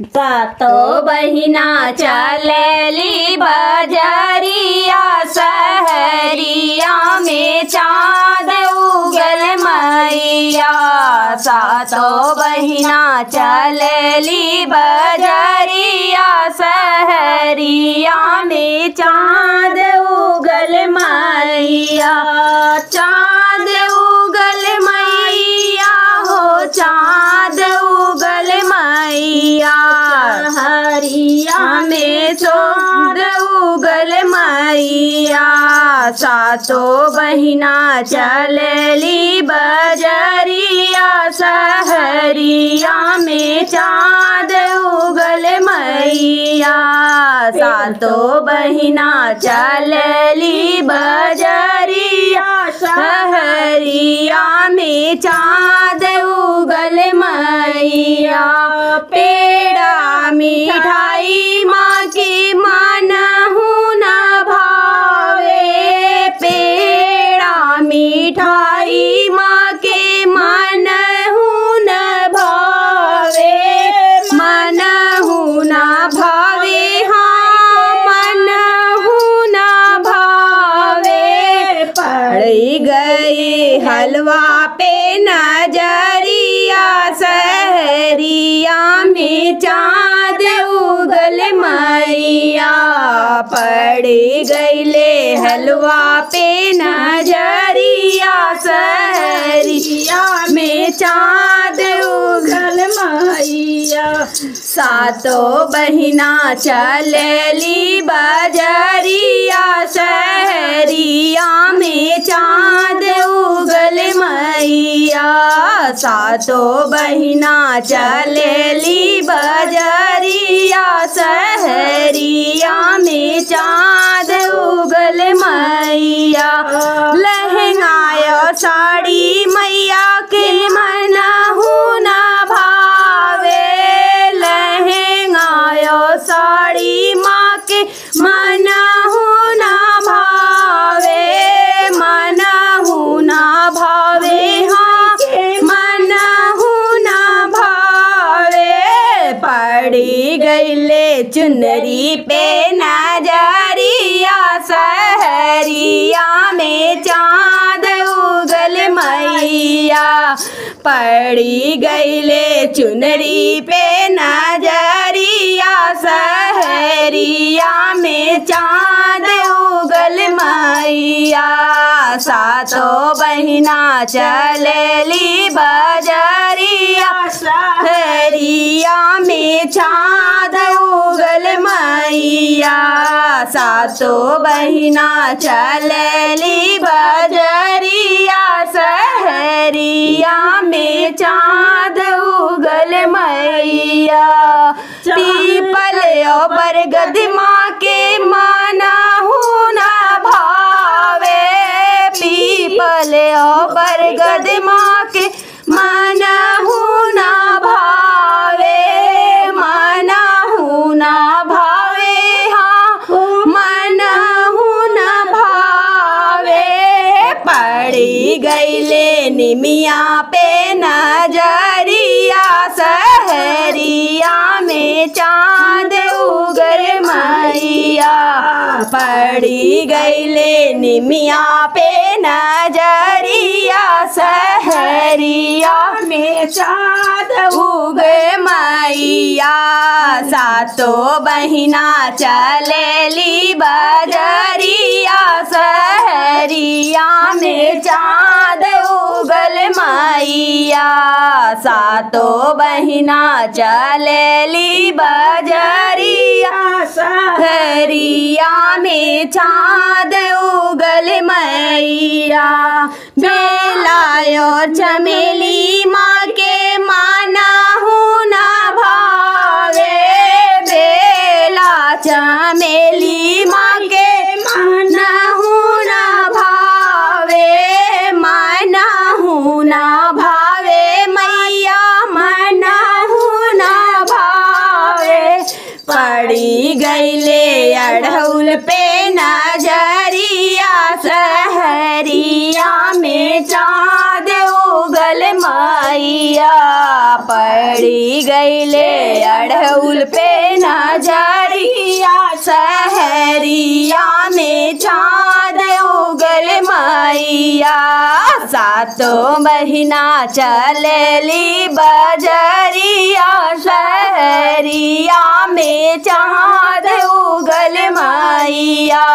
सातो बहिना चलेली बजरिया सहरिया में चाँद उगल मैया। सातो बहिना चलेली बजरिया सहरिया में चाँद उगल मैया। चाँद उगल मैया हो चाँद उगल मैया। हरिया में चाँद उगल मैया। सातो बहिना चलेली बजरिया सहरिया में चाँद उगल मैया। सातो बहिना चलेली बजरिया सहरिया में चाँद उगल मैया। पेड़ा मिठाई माँ की मनहु न भावे। पेड़ा मिठाई माँ के मनहु न भावे। मनहु न भावे हाँ मनहु न भावे। पड़ गए हलवा पे नजरिया सहरिया में चाँद उगल मैया। पड़ गईले हलवा पे नजरिया सहरिया में चाँद उगल मैया। सातो बहिना चलेली बजरिया सहरिया में चाँद उगल मैया। सातो बहिना चलेली बजरिया सहरिया में चाँद उगल मैया। लहंगायो साड़ी मैया के मनहु न भावे। लहंगायो साड़ी माँ के मनहु न भावे। मनहु न भावे हाँ मनहु न भावे। पड़ी गईले चुनरी पे नजरिया सहरिया में चाँद उगल मैया। पड़ी गईले चुनरी पे नजरिया सहरिया में चाँद उगल मैया। सातो बहिना चलेली बजरिया सहरिया में चाँद उगल मैया। सातो बहिना चलेली बजरिया सहरिया में चाँद उगल मैया। पीपल और बरगद माँ के मनहु न भावे। पीपल और बरगद माँ के मनहु न भावे। मनहु न भावे हाँ मनहु न भावे। पड़ी गईले निमिया पे नजरिया सहरिया में चाँद उगल मैया। पड़ी गईले निमिया पे नजरिया सहरिया में चाँद उगल मैया। सातो बहिना चलेली बजरिया सहरिया में चाँद उगल मैया। सातो बहिना चलेली बजरिया सहरिया में चाँद उगल मैया। बेलायो चमेली माँ के मनहु न भावे। बेला चमेली माँ के मनहु न भावे। मनहु न भावे मैया मनहु न भावे। पड़ी गईले अढ़ौल पे नजरिया सहरिया में चाँद उगल मैया। पड़ी गईले अड़हुल पे नजरिया सहरिया में चाँद उगल मैया सातों महीना चलेली बजरिया सहरिया में चाँद उगल मैया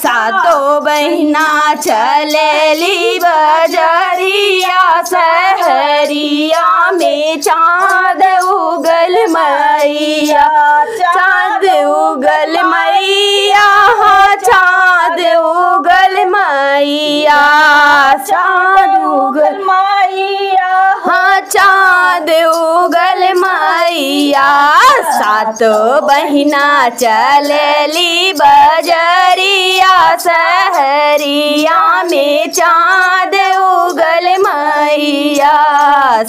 सातों महीना चलेली बजरिया सहरिया में चाँद उगल मैया चाँद उगल मैया चाँद उगल मैया चाँद उगल मैया हाँ चाँद उगल मैया सातों बहिना चलेली बजरिया सहरिया में चाँद उगल मैया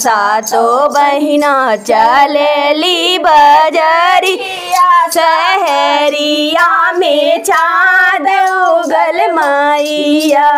सातों बहिना चलेली बजरिया सहरिया में चाँद उगल मैया।